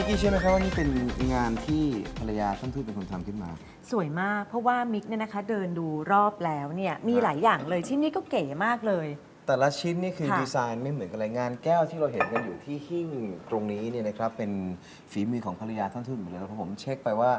มิกกี้เชื่อไหมครับว่านี่เป็นงานที่ภรรยาท่านทูตเป็นคนทำขึ้นมาสวยมากเพราะว่ามิกเนี่ยนะคะเดินดูรอบแล้วเนี่ยมีหลายอย่างเลยชิ้นนี้ก็เก๋มากเลยแต่ละชิ้นนี่คือดีไซน์ไม่เหมือนกันเลยงานแก้วที่เราเห็นกันอยู่ที่หิ้งตรงนี้เนี่ยนะครับเป็นฝีมือของภรรยาท่านทูตหมดเลยแล้วผมเช็คไปว่า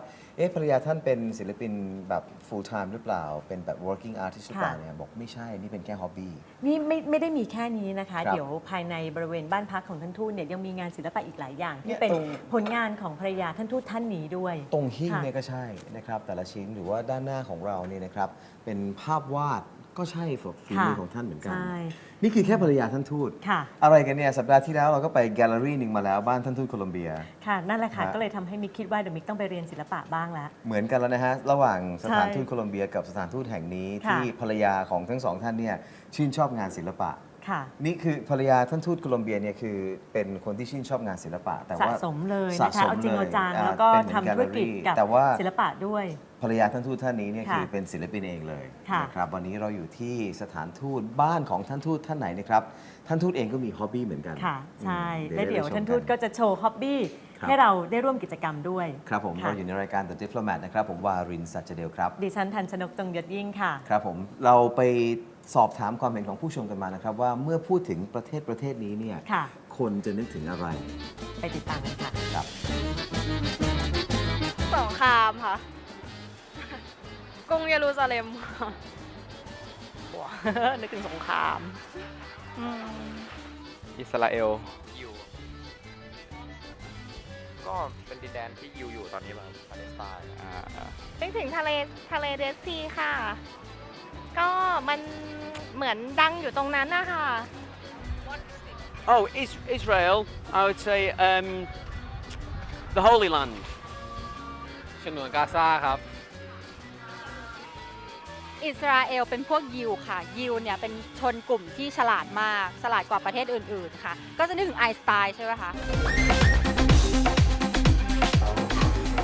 ภรรยาท่านเป็นศิลปินแบบ full time หรือเปล่าเป็นแบบ working artist หรือเปล่าเนี่ยบอกไม่ใช่นี่เป็นแค่ hobby นี่ไม่ได้มีแค่นี้นะคะเดี๋ยวภายในบริเวณบ้านพักของท่านทูตเนี่ยยังมีงานศิลปะอีกหลายอย่างที่เป็นผลงานของภรรยาท่านทูตท่านนี้ด้วยตรงหิ้งเนี่ยก็ใช่นะครับแต่ละชิ้นหรือว่าด้านหน้าของเราเนี่ยนะครับเป็นภาพวาดก็ใช่ฝีมือของท่านเหมือนกันนี่คือแค่ภรรยาท่านทูตอะไรกันเนี่ยสัปดาห์ที่แล้วเราก็ไปแกลเลอรี่หนึ่งมาแล้วบ้านท่านทูตโคลอมเบียค่ะนั่นแหละค่ะก็เลยทำให้มิกคิดว่าเดี๋ยวมิกต้องไปเรียนศิลปะบ้างแล้วเหมือนกันแล้วนะฮะระหว่างสถานทูตโคลอมเบียกับสถานทูตแห่งนี้ที่ภรรยาของทั้งสองท่านเนี่ยชื่นชอบงานศิลปะนี่คือภรรยาท่านทูตโคลอมเบียเนี่ยคือเป็นคนที่ชื่นชอบงานศิลปะแต่ว่าสะสมเลยนะคะเอาจริงเอาจังแล้วก็ทำธุรกิจกับศิลปะด้วยภรรยาท่านทูตท่านนี้เนี่ยคือเป็นศิลปินเองเลยนะครับวันนี้เราอยู่ที่สถานทูตบ้านของท่านทูตท่านไหนนะครับท่านทูตเองก็มีฮ็อบบี้เหมือนกันค่ะใช่และเดี๋ยวท่านทูตก็จะโชว์ฮ็อบบี้ให้เราได้ร่วมกิจกรรมด้วยครับผมเราอยู่ในรายการ The Diplomat นะครับผมวารินทร์ สัจเดลครับดิฉันทันชนกจงยศยิ่งค่ะครับผมเราไปสอบถามความเห็นของผู้ชมกันมานะครับว่าเมื่อพูดถึงประเทศนี้เนี่ยคนจะนึกถึงอะไรไปติดตามกันค่ะครับสงครามค่ะกรุงเยรูซาเล็มนึกถึงสงครามอิสราเอลอยู่ก็เป็นดินแดนที่อยู่ตอนนี้แบบปาเลสไตน์นึกถึงทะเลเดดซีค่ะก็มันเหมือนดังอยู่ตรงนั้นนะคะ Oh, Israel. I would say the Holy Land. ฉนวนกาซาครับอิสราเอลเป็นพวกยิวค่ะยิวเนี่ยเป็นชนกลุ่มที่ฉลาดมากฉลาดกว่าประเทศอื่นๆค่ะก็จะนึกถึงไอน์สไตน์ใช่ไหมคะ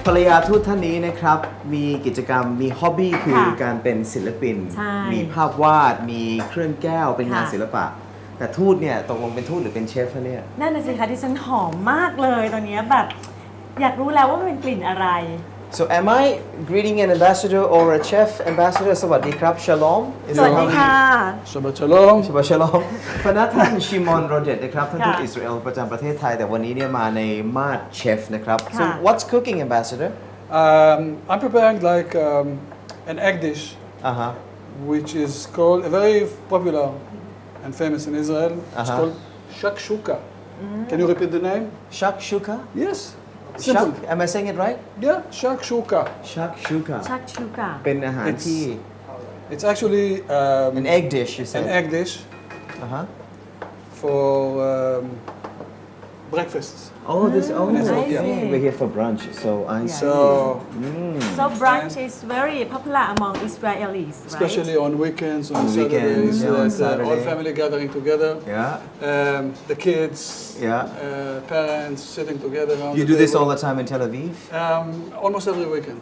ภรรยาทูตท่านนี้นะครับมีกิจกรรมมีฮ็อบบี้คือการเป็นศิลปินมีภาพวาดมีเครื่องแก้วเป็นงานศิลปะแต่ทูตเนี่ยตกลงเป็นทูตหรือเป็นเชฟเนี่ยนั่นน่ะสิคะที่ฉันหอมมากเลยตอนนี้แบบอยากรู้แล้วว่ามันเป็นกลิ่นอะไร So am I greeting an ambassador or a chef ambassador สวัสดีครับ Shalom สวัสดีค่ะ Shabbat Shalom Shabbat Shalom พนักท่านชิมอนโรเดดนะครับท่านทูตอิสราเอลประจำประเทศไทยแต่วันนี้เนี่ยมาในมาดเชฟนะครับ So what's cooking ambassador I'm preparing like an egg dish which is called very popular and famous in Israel it's called shakshuka Can you repeat the name Shakshuka Yes Shak Am I saying it right Yeah shakshuka Shakshuka เป็นอาหารที่ It's actually an egg dish you said An egg dish for breakfast Oh, this we're here for brunch, so I see. So brunch is very popular among Israelis, right? Especially on weekends, on Saturdays, all family gathering together. The kids, parents sitting together. You do this all the time in Tel Aviv? Almost every weekend.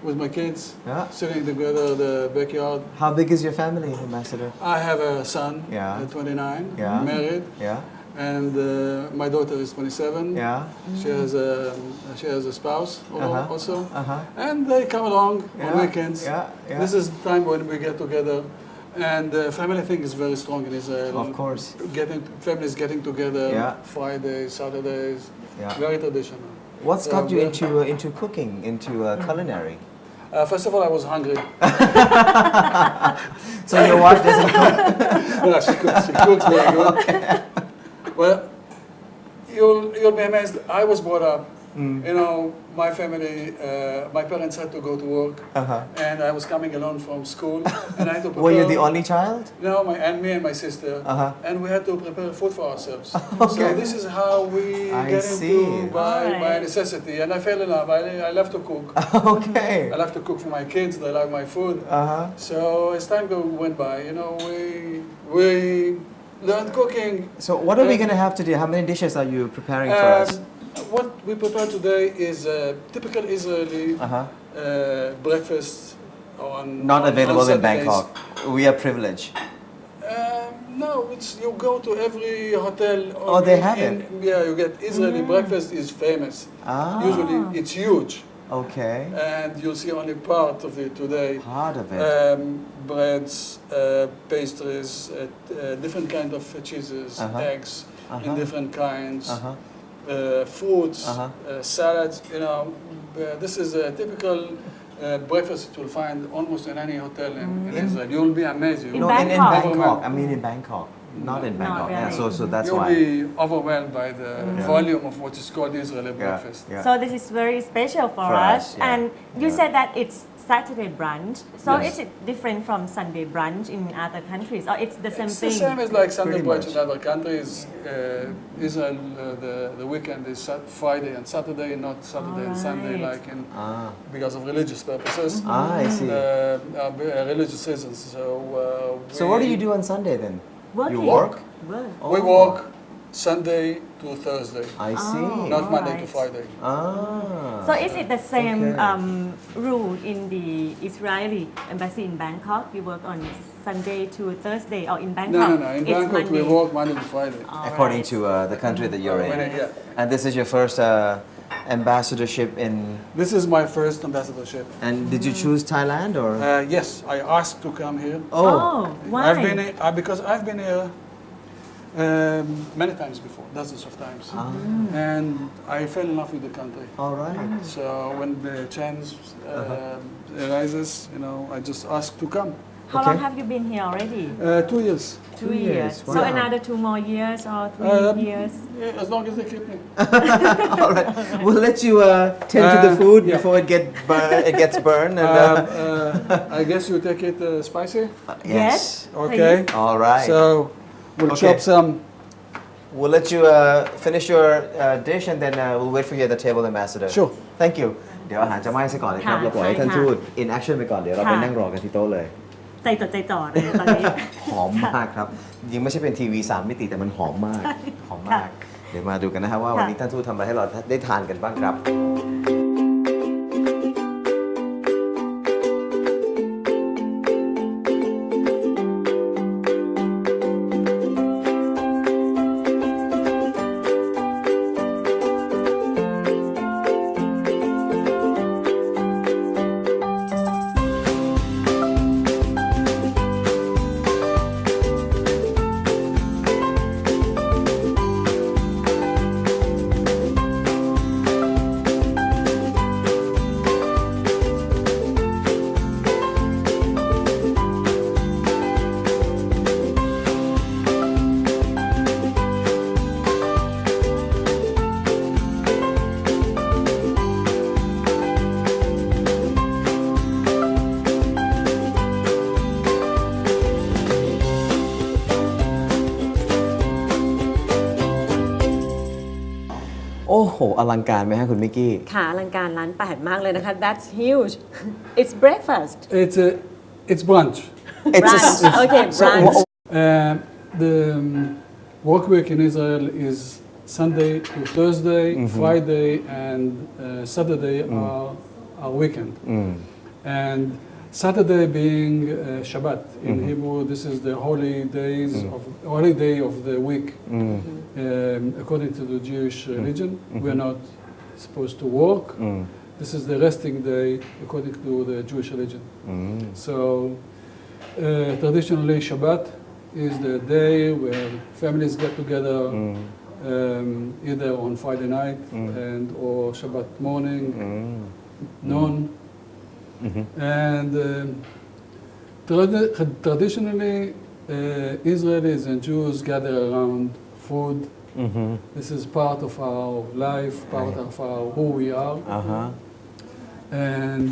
With my kids, sitting together in the backyard. How big is your family, Ambassador? I have a son, 29, married. And my daughter is 27. She has a spouse also. And they come along on weekends. This is the time when we get together. And the family thing is very strong in Israel. Of course. Families getting together Fridays, Saturdays. Very traditional. What's got you into cooking, into culinary? First of all, I was hungry. So your wife doesn't cook? No, she cooks very good. Well, you'll be amazed. I was brought up, you know, my family, my parents had to go to work, and I was coming alone from school, and I had to prepare. Were you the only child? No, me and my sister, and we had to prepare food for ourselves. So this is how we get into by necessity, and I fell in love. I love to cook. I love to cook for my kids. They like my food. So as time went by, you know, we learned cooking. So what are we going to have today? How many dishes are you preparing for us? What we prepare today is a typical Israeli breakfast on Not available on in Bangkok. We are privileged. No, we you go to every hotel. Oh, they have it? Yeah, you get Israeli breakfast is famous. Usually it's huge. Okay. And you'll see only part of it today. Part of it. Breads, pastries, different kind of cheeses, eggs in different kinds, fruits, salads. You know, this is a typical breakfast you'll find almost in any hotel in Israel. You'll be amazed. In No, in Bangkok. I mean in Bangkok. Not in Bangkok. really. Yeah, so that's You'll why. be overwhelmed by the volume of what is called Israeli breakfast. Yeah. So this is very special for us. yeah. And you said that it's Saturday brunch. So Yes. is it different from Sunday brunch in other countries, or it's the same It's thing? the same as like Sunday Pretty brunch much. in other countries. Israel, the weekend is Friday and Saturday, not Saturday and Sunday Alright. like in because of religious purposes. I see. Religious reasons. So what do you do on Sunday then? Working. You work? Work. We work Sunday to Thursday, I see. not Monday to Alright. Friday. So is it the same Okay. rule in the Israeli embassy in Bangkok? You work on Sunday to Thursday, or in Bangkok? No. In it's Bangkok, we Monday. work Monday to Friday. According to the country that you're in. Yeah. And this is your first ambassadorship in. This is my first ambassadorship. And did you choose Thailand or? Yes, I asked to come here. Oh, why? I've been because I've been here many times before, dozens of times, and I fell in love with the country. All right. So when the chance arises, you know, I just ask to come. How long have you been here already? 2 years. 2 years. Wow. So another 2 more years or 3 years? Yeah, as long as they keep me. All right. We'll let you tend to the food yeah. before it gets burned. And, I guess you take it spicy. yes. Okay. All right. So we'll Okay. chop some. We'll let you finish your dish and then we'll wait for you at the table, Ambassador. Sure. Thank you. เดี๋ยวอาหารจะไหม้ซะก่อนนะครับ ค่ะ เราปล่อยให้ท่าน ค่ะ ทูต in action ไปก่อน เดี๋ยวเราไป ค่ะ นั่งรอกันที่โต๊ะเลย ใจจดใจจ่อเลยตอนนี้ หอมมากครับยิ่งไม่ใช่เป็นทีวี3 มิติแต่มันหอมมาก หอมมาก เดี๋ยวมาดูกันนะครับว่าวันนี้ท่านทูตทำอะไรให้เราได้ทานกันบ้างครับ โอ้โหอลังการไหมฮะคุณมิกกี้ ค่ะอลังการร้าน8มากเลยนะคะ That's huge It's breakfast It's brunch. Brunch Okay brunch The work week in Israel is Sunday to Thursday, Friday, and Saturday are weekend. And Saturday being Shabbat in Hebrew, this is the holy day of the week. According to the Jewish religion, we are not supposed to work. This is the resting day according to the Jewish religion. So traditionally, Shabbat is the day where families get together, either on Friday night or Shabbat morning, noon. And traditionally, Israelis and Jews gather around food. This is part of our life, part of who we are. And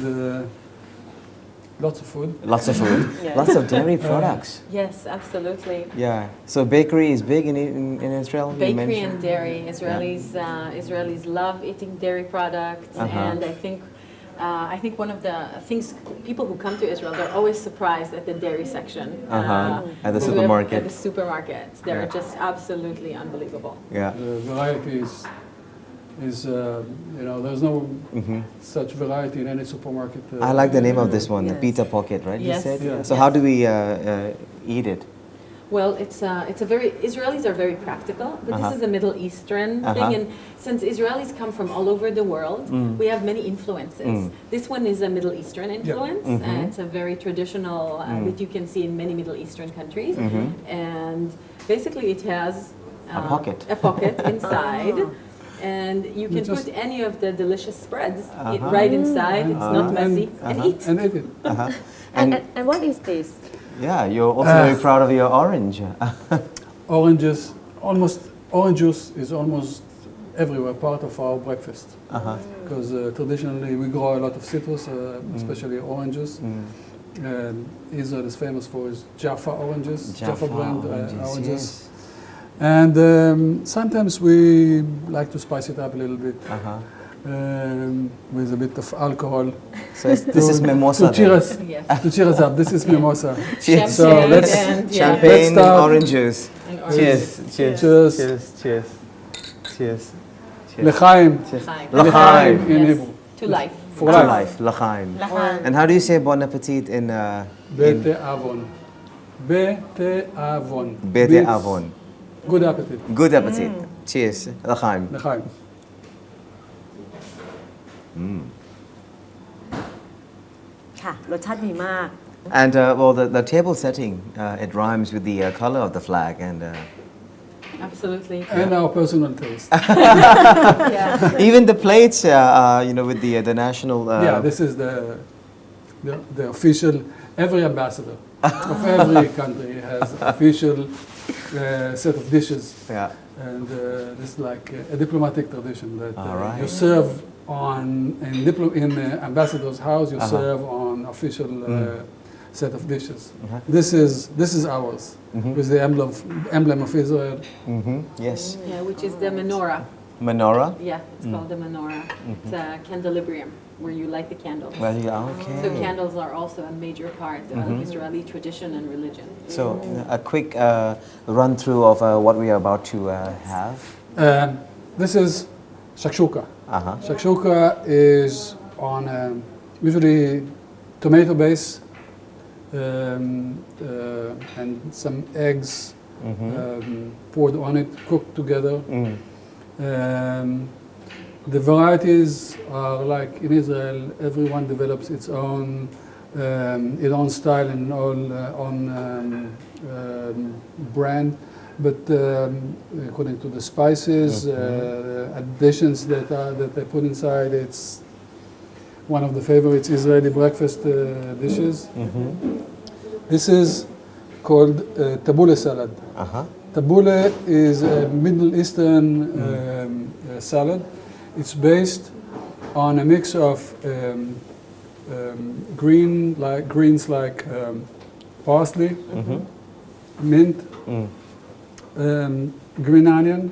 lots of food. Lots of food. Yeah. Lots of dairy products. Yes absolutely Yeah. So bakery is big in Israel. you Bakery mentioned? and dairy. Israelis love eating dairy products, and I think one of the things people who come to Israel, they're always surprised at the dairy section. At the supermarket. At the supermarkets, they're just absolutely unbelievable. Yeah. The variety is there's no such variety in any supermarket. I like the name of this one, the Yes. pita pocket, right? You Yes. said. Yeah. So how do we eat it? Well, it's a very Israelis are very practical, but this is a Middle Eastern thing, and since Israelis come from all over the world, we have many influences. This one is a Middle Eastern influence, and it's a very traditional that you can see in many Middle Eastern countries, and basically it has a pocket inside. And you can put any of the delicious spreads right inside. It's not messy, and eat. And eat it. And what is this? Yeah, you're also very proud of your orange. Orange juice is almost everywhere part of our breakfast. Because traditionally we grow a lot of citrus, especially oranges. And Israel is famous for its Jaffa oranges, Jaffa brand oranges. Yes. And sometimes we like to spice it up a little bit with a bit of alcohol. So this is mimosa. To cheer us, Yes. to cheer us up. This is mimosa. Cheers. So let's Champagne and start. orange juice. And orange Cheers. juice. Cheers. Cheers. Cheers. Cheers. Cheers. L'chaim. L'chaim. L'chaim in Yes. Hebrew. To life. For To life. life. L'chaim. L'chaim. And how do you say bon appetit in Bete avon. Bete avon. Bete Means avon? Good appetite. Good appetit. Cheers. L'chaim. L'chaim.ค่ะรสชาติดีมาก And well, the table setting, it rhymes with the color of the flag and Absolutely. And our personal taste. Yeah. even the plates, with the national. Yeah, this is the official. Every ambassador of every country has official set of dishes, Yeah. and this is like a diplomatic tradition that All right. you serve in ambassador's house. You serve on official set of dishes. This is ours with the emblem of Israel. Yes. Yeah, which is the menorah. Menorah. Yeah, it's called the menorah. It's a candelabrum where you light the candles. Well, yeah, okay. So candles are also a major part of Israeli tradition and religion. So a quick run through of what we are about to have. This is shakshuka. Uh-huh. Shakshuka is on usually tomato base and some eggs poured on it, cooked together. The varieties are like in Israel, everyone develops its own style and own brand. But according to the spices, additions that they put inside, it's one of the favorites Israeli breakfast dishes. This is called tabbouleh salad. Tabbouleh is a Middle Eastern salad. It's based on a mix of greens like parsley, mint, green onion,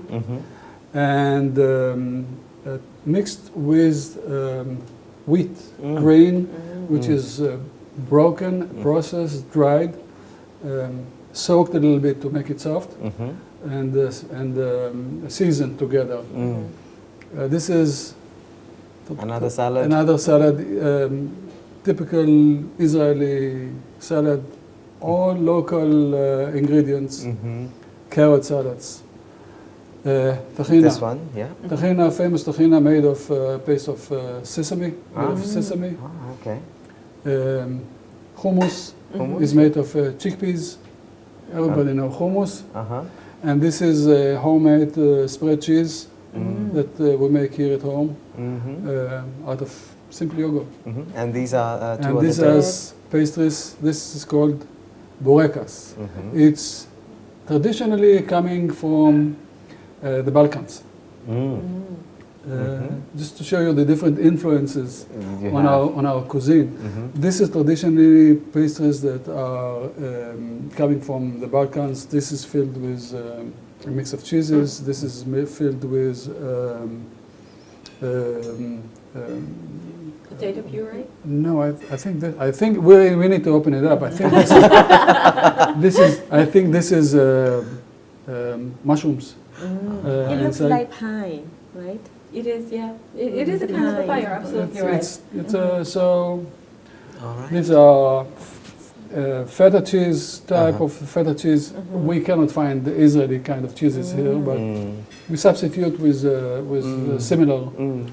and mixed with wheat grain, which is broken, processed, dried, soaked a little bit to make it soft, and seasoned together. This is Another salad. Another salad, typical Israeli salad, all local ingredients, carrot salads. Tahina. This one, yeah. Tahina, famous tahina made of paste of sesame, Oh, okay. Hummus is made of chickpeas. Everybody know hummus. And this is homemade spread cheese that we make here at home out of simple yogurt. And these are two And of these the are pastries. This is called borekas. It's traditionally coming from the Balkans. Just to show you the different influences on our cuisine. This is traditionally pastries that are coming from the Balkans. This is filled with a mix of cheeses. This is filled with Potato puree? no, I think we need to open it up. I think this is mushrooms. It looks inside. like pie, right? It is, yeah. It is a kind of a pie, you're absolutely right. It's so All right. these are feta cheese type of feta cheese. We cannot find the Israeli kind of cheeses here, but we substitute with similar.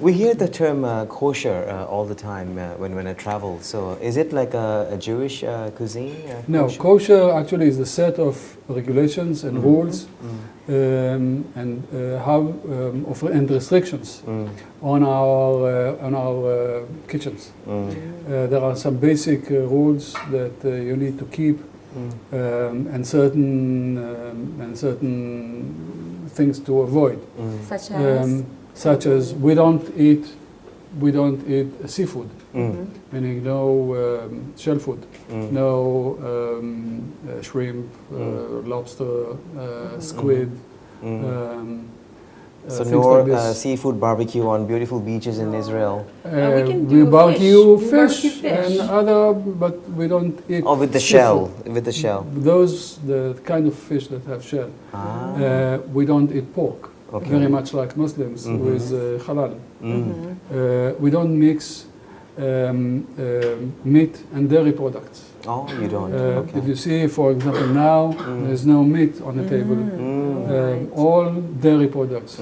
We hear the term kosher all the time when I travel. So is it like a Jewish cuisine? No, kosher actually is the set of regulations and rules and restrictions on our kitchens. There are some basic rules that you need to keep, and certain things to avoid. Such as we don't eat seafood, meaning no shellfood, no shrimp, lobster, squid. So things no like this. seafood barbecue on beautiful beaches in Israel. We barbecue fish and other, but we don't eat. Oh, with the seafood. shell, with the shell. Those the kind of fish that have shell. We don't eat pork. Okay. Very much like Muslims with halal. We don't mix meat and dairy products. Oh, you don't. Okay. If you see, for example, now there's no meat on the table. All dairy products.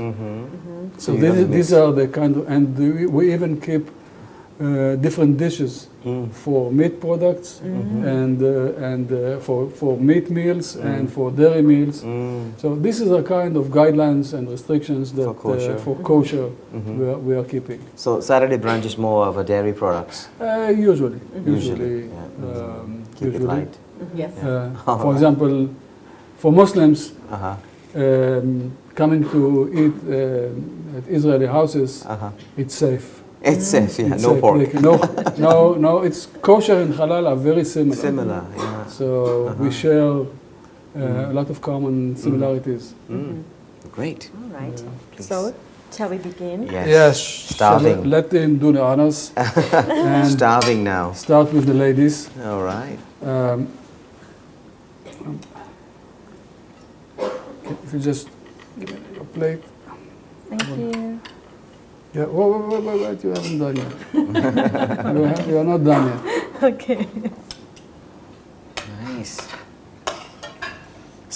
So these are the kind of, and we even keep different dishes for meat products and for meat meals and for dairy meals. So this is a kind of guidelines and restrictions that for kosher we are keeping. So Saturday brunch is more of a dairy products. Usually. Keep it light. Yes. For example, for Muslims, coming to eat at Israeli houses, it's safe. It's safe, yeah. It's No safe. pork. No. It's kosher and halal are very similar. Similar, yeah. So we share a lot of common similarities. Great. All right. Please. So, shall we begin? Yes. Starving. So let them do the honors. And Starving now. start with the ladies. All right. If you just give me your plate. Thank you. Yeah, wait, you haven't done yet. you are not done yet. Okay. Nice.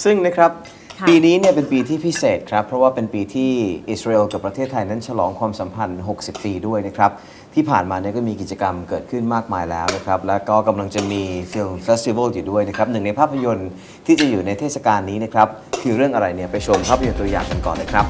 ซึ่งนะครับ ค่ะ ปีนี้เนี่ยเป็นปีที่พิเศษครับ เพราะว่าเป็นปีที่อิสราเอลกับประเทศไทยนั้นฉลองความสัมพันธ์ 60 ปีด้วยนะครับ ที่ผ่านมาเนี่ยก็มีกิจกรรมเกิดขึ้นมากมายแล้วนะครับ แล้วก็กำลังจะมีฟิล์มเฟสติวัลอยู่ด้วยนะครับ หนึ่งในภาพยนตร์ที่จะอยู่ในเทศกาลนี้นะครับ คือเรื่องอะไรเนี่ยไปชมภาพยนตร์ตัวอย่างกันก่อนเลยครับ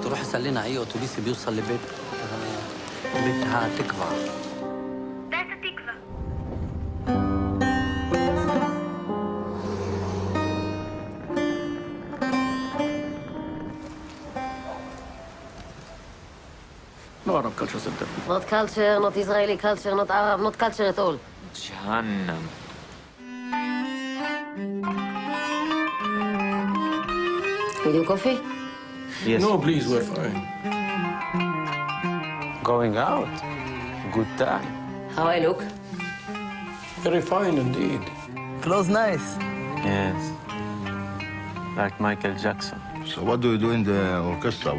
تروح اسال لنا اي اتوبيس بيوصل لبيت تكفى No Arab culture center. Not culture, not Israeli culture, not Arab, not culture at all. Jahannam. Will you coffee? Yes. No, please, we're fine. Going out. Good time. How I look? Very fine indeed. Clothes nice. Yes. Like Michael Jackson. So what do you do in the orchestra?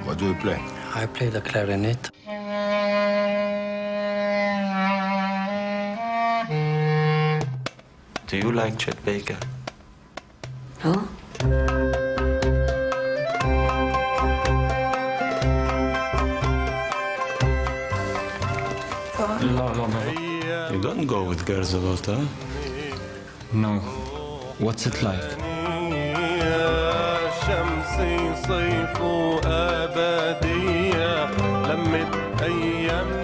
What do you play? I play the clarinet. Do you like Chet Baker? Oh? You don't go with girls a lot, huh? No. What's it like?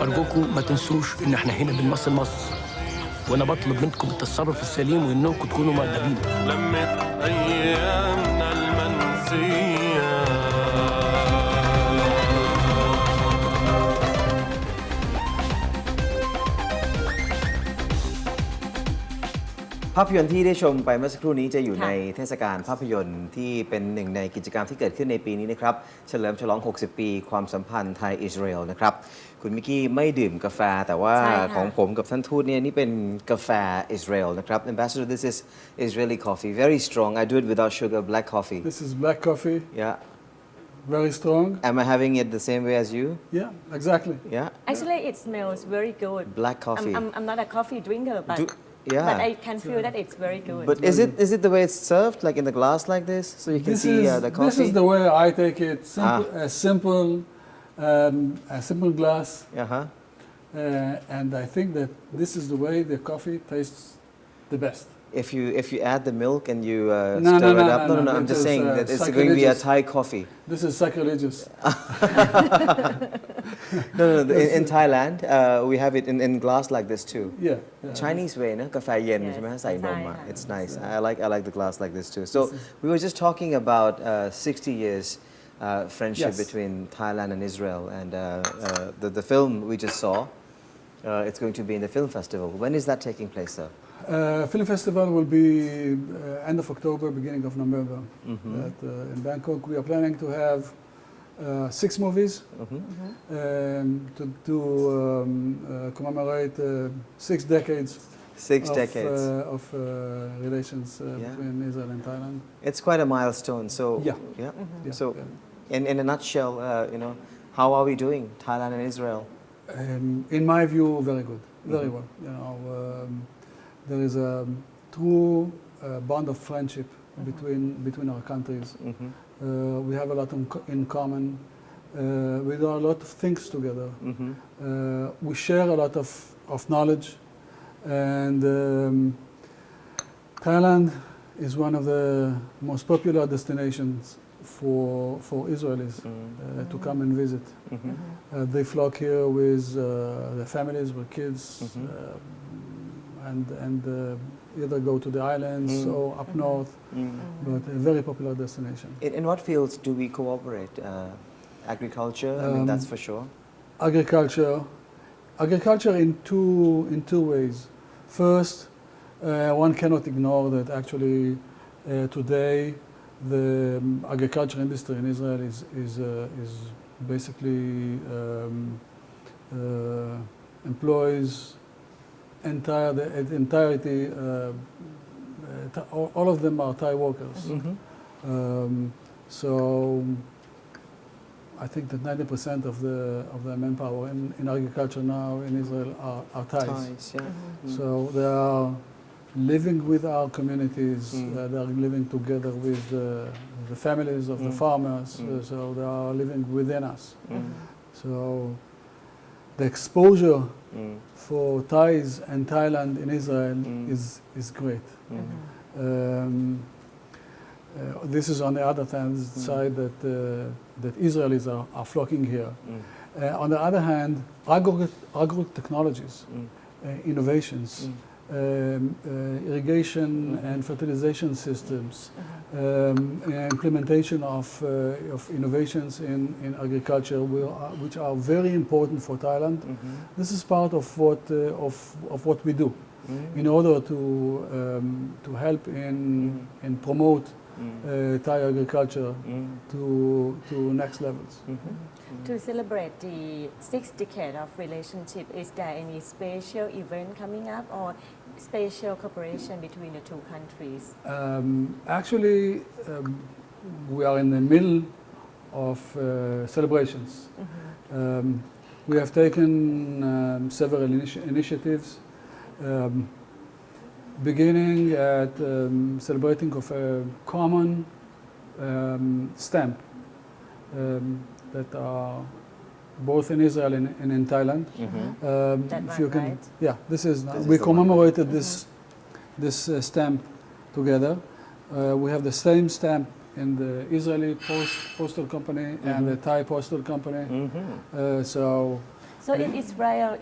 أرجوكم ما تنسوش إن إحنا هنا بنمثل مصر، وأنا بطلب منكم التصرف السليم وإنكم تكونوا مؤدبين. لمت أيامنا المنسية. ภาพยนตร์ที่ได้ชมไปเมื่อสักครู่นี้จะอยู่ในเทศกาลภาพยนตร์ที่เป็นหนึ่งในกิจกรรมที่เกิดขึ้นในปีนี้นะครับเฉลิมฉลอง 60 ปีความสัมพันธ์ไทยอิสราเอลนะครับคุณมิกกี้ไม่ดื่มกาแฟแต่ว่าของผมกับท่านทูตเนี่ยนี่เป็นกาแฟอิสราเอลนะครับ Ambassador this is Israeli coffee very strong I do it without sugar black coffee This is black coffee yeah very strong am I having it the same way as you yeah exactly yeah Actually it smells very good black coffee I'm not a coffee drinker but Yeah. But I can feel that it's very good. But is it the way it's served, like in the glass like this, so you can see the coffee? This is the way I take it. A simple glass. And I think that this is the way the coffee tastes the best. If you add the milk and you stir it up, no. I'm just saying that it's going to be a Thai coffee. This is sacrilegious. No. In Thailand, we have it in glass like this too. Yeah. Chinese way, no? กาแฟเย็นใช่ไหมใส่นม It's nice. I like the glass like this too. So we were just talking about 60 years friendship between Thailand and Israel, and the film we just saw. It's going to be in the film festival. When is that taking place, sir? Film festival will be end of October, beginning of November. In Bangkok, we are planning to have 6 movies to commemorate 6 decades. 6 decades of relations between Israel and Thailand. It's quite a milestone. So So, in a nutshell, how are we doing, Thailand and Israel? In my view, very good, very well. There is a true bond of friendship between our countries. We have a lot in common. We do a lot of things together. We share a lot of knowledge. And Thailand is one of the most popular destinations for Israelis to come and visit. They flock here with their families, with kids, and either go to the islands or up north, but a very popular destination. In what fields do we cooperate? Agriculture, I mean, that's for sure. Agriculture in two ways. First, one cannot ignore that actually today the agriculture industry in Israel is basically employs the entirety. All of them are Thai workers. So I think that 90% of the manpower in agriculture now in Israel are Thais. So they are living with our communities. They are living together with the families of the farmers. So they are living within us. So the exposure for Thais and Thailand in Israel is great. This is on the other side that Israelis are flocking here. On the other hand, agro-technologies, innovations, irrigation and fertilization systems, implementation of innovations in agriculture, which are very important for Thailand. This is part of what we do in order to help in promote Thai agriculture to next levels. To celebrate the 6th decade of relationship, is there any special event coming up or special cooperation between the two countries? Actually, we are in the middle of celebrations. We have taken several initiatives, beginning at celebrating of a common stamp that are both in Israel and in Thailand. We commemorated this stamp together. We have the same stamp in the Israeli postal company and the Thai postal company. So in Israel,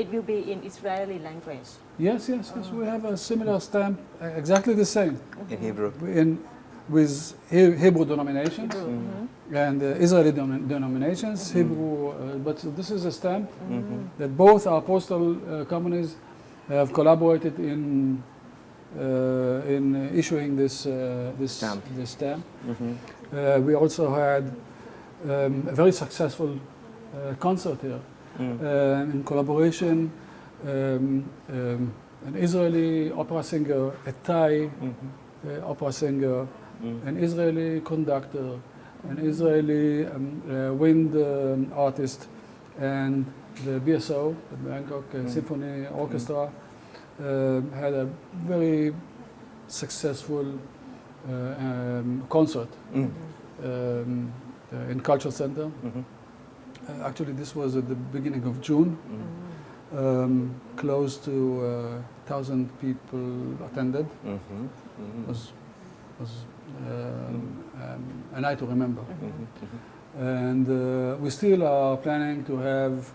it will be in Israeli language. Yes. We have a similar stamp, exactly the same. In Hebrew. With Hebrew denominations and Israeli denominations. Hebrew, but this is a stamp that both our postal companies have collaborated in issuing this Stamp. this stamp. We also had a very successful concert here in collaboration. An Israeli opera singer, a Thai opera singer, an Israeli conductor, an Israeli wind artist, and the BSO, the Bangkok Symphony Orchestra, had a very successful concert in Cultural Center. Actually, this was at the beginning of June. Close to 1,000 people attended. Was a night to remember. And we still are planning to have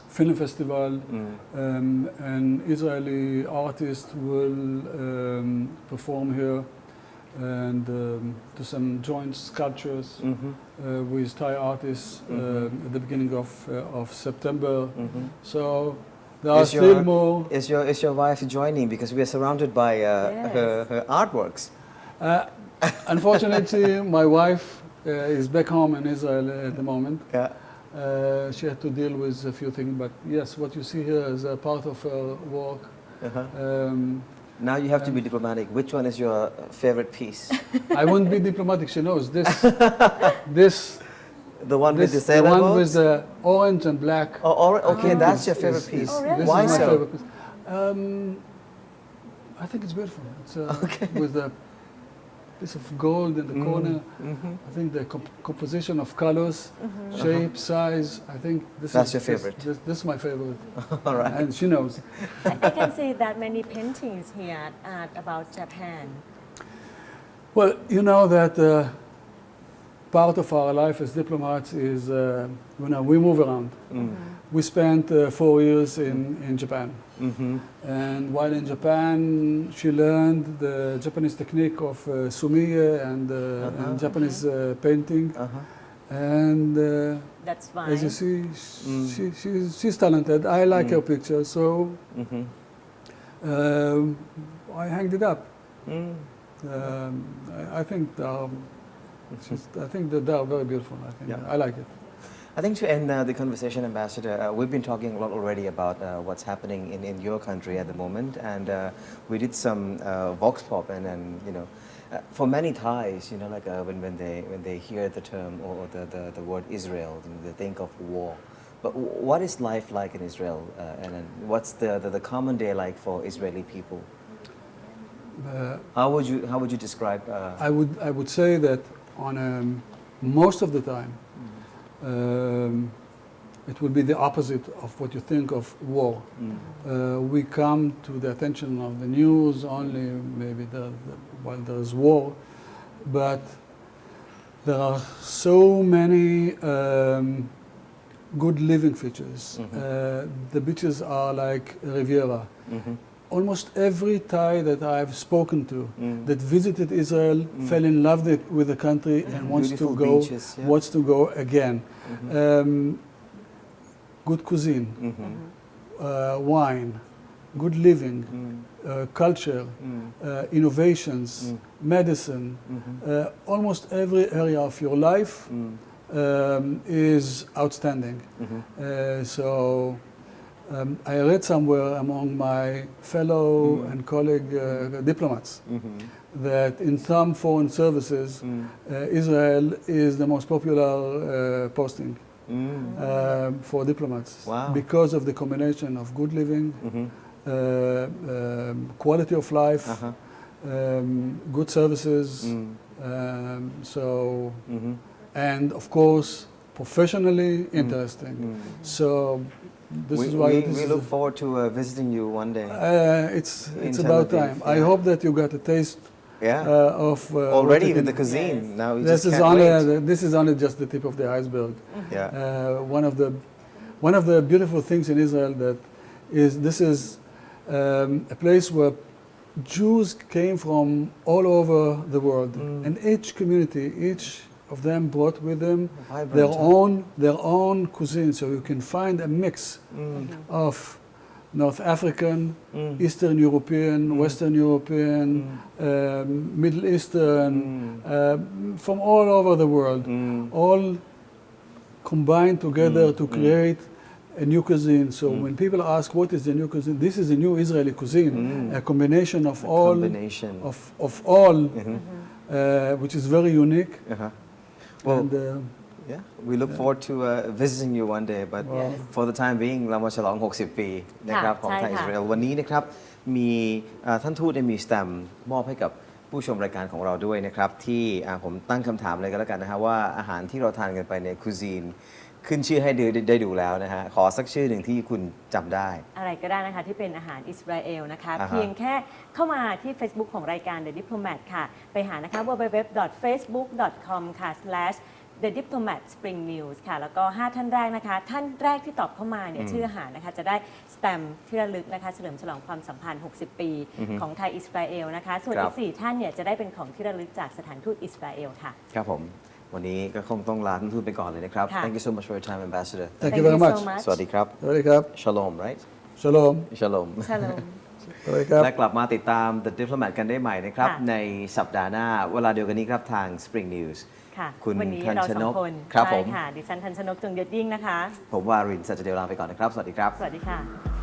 film festival. An Israeli artist will perform here and do some joint sculptures with Thai artists at the beginning of September. So there are still more. Is your wife joining? Because we are surrounded by her artworks. Unfortunately, my wife is back home in Israel at the moment. She had to deal with a few things, but yes, what you see here is a part of her work. Now you have to be diplomatic. Which one is your favorite piece? I won't be diplomatic. She knows this. This. The one with the sailor boats? The one with the orange and black. Okay, that's your favorite piece. This Why is my so? favorite piece. I think it's beautiful. It's with the piece of gold in the corner. I think the composition of colors, shape, size. I think that's your favorite. This is my favorite. All right. And she knows. I can see that many paintings here about Japan. Well, you know that part of our life as diplomats is, we move around. We spent 4 years in Japan. And while in Japan, she learned the Japanese technique of sumiye and Japanese painting. And that's why. As you see, she's talented. I like her picture, so I hanged it up. I think that they are very beautiful. I like it. I think to end the conversation, Ambassador, we've been talking a lot already about what's happening in your country at the moment, and we did some vox pop, and for many Thais, like when they hear the term or the word Israel, they think of war. But what is life like in Israel, and what's the common day like for Israeli people? How would you describe? I would say that on most of the time. It will be the opposite of what you think of war. We come to the attention of the news only maybe while there is war, but there are so many good living features. The beaches are like Riviera. Almost every Thai that I've spoken to that visited Israel fell in love with the country and wants to go again. Good cuisine, wine, good living, culture, innovations, medicine. Almost every area of your life is outstanding. So. I read somewhere among my fellow and colleague diplomats that in some foreign services, Israel is the most popular posting for diplomats because of the combination of good living, quality of life, good services, and of course, professionally interesting. So. This is why we look forward to visiting you one day. It's about time. I hope that you got a taste of already with the cuisine. Yes. Now this is only just the tip of the iceberg. One of the beautiful things in Israel this is a place where Jews came from all over the world, and each community, each of them brought with them their own cuisine, so you can find a mix of North African, Eastern European, Western European, Middle Eastern, from all over the world, all combined together to create a new cuisine. So when people ask what is the new cuisine, this is a new Israeli cuisine, a combination of all, which is very unique. Well, and, yeah, we look forward to visiting you one day, but for the time being เรามาฉลอง 60 ปีนะครับของไทยอิสราเอลวันนี้นะครับมีท่านทูตได้มีสแตมป์มอบให้กับผู้ชมรายการของเราด้วยนะครับที่ผมตั้งคำถามเลยก็แล้วกันนะฮะว่าอาหารที่เราทานกันไปในคุซีนขึ้นชื่อให้ได้ดูแล้วนะฮะขอสักชื่อหนึ่งที่คุณจำได้อะไรก็ได้นะคะที่เป็นอาหารอิสราเอลนะคะเพียงแค่เข้ามาที่ Facebook ของรายการ The Diplomat ค่ะไปหานะคะ www.facebook.com ค่ะ The Diplomat Spring News ค่ะแล้วก็5ท่านแรกนะคะท่านแรกที่ตอบเข้ามาเนี่ยชื่ออาหารนะคะจะได้สแตมป์ที่ระลึกนะคะเฉลิมฉลองความสัมพันธ์60 ปีของไทยอิสราเอลนะคะส่วนอีก4ท่านเนี่ยจะได้เป็นของที่ระลึกจากสถานทูตอิสราเอลค่ะครับผมวันนี้ก็คงต้องลาท่านทูตไปก่อนเลยนะครับ Thank you so much for your time, Ambassador. Thank you very much. สวัสดีครับ สวัสดีครับ Shalom, right? Shalom. Shalom. และกลับมาติดตาม The Diplomat กันได้ใหม่นะครับในสัปดาห์หน้าเวลาเดียวกันนี้ครับทาง Spring News คุณวันนี้เราสองคนครับผม ค่ะดิฉันทันชนกจงยศยิ่งนะคะผมวารินทร์ สัจเดวลาไปก่อนนะครับสวัสดีครับสวัสดีค่ะ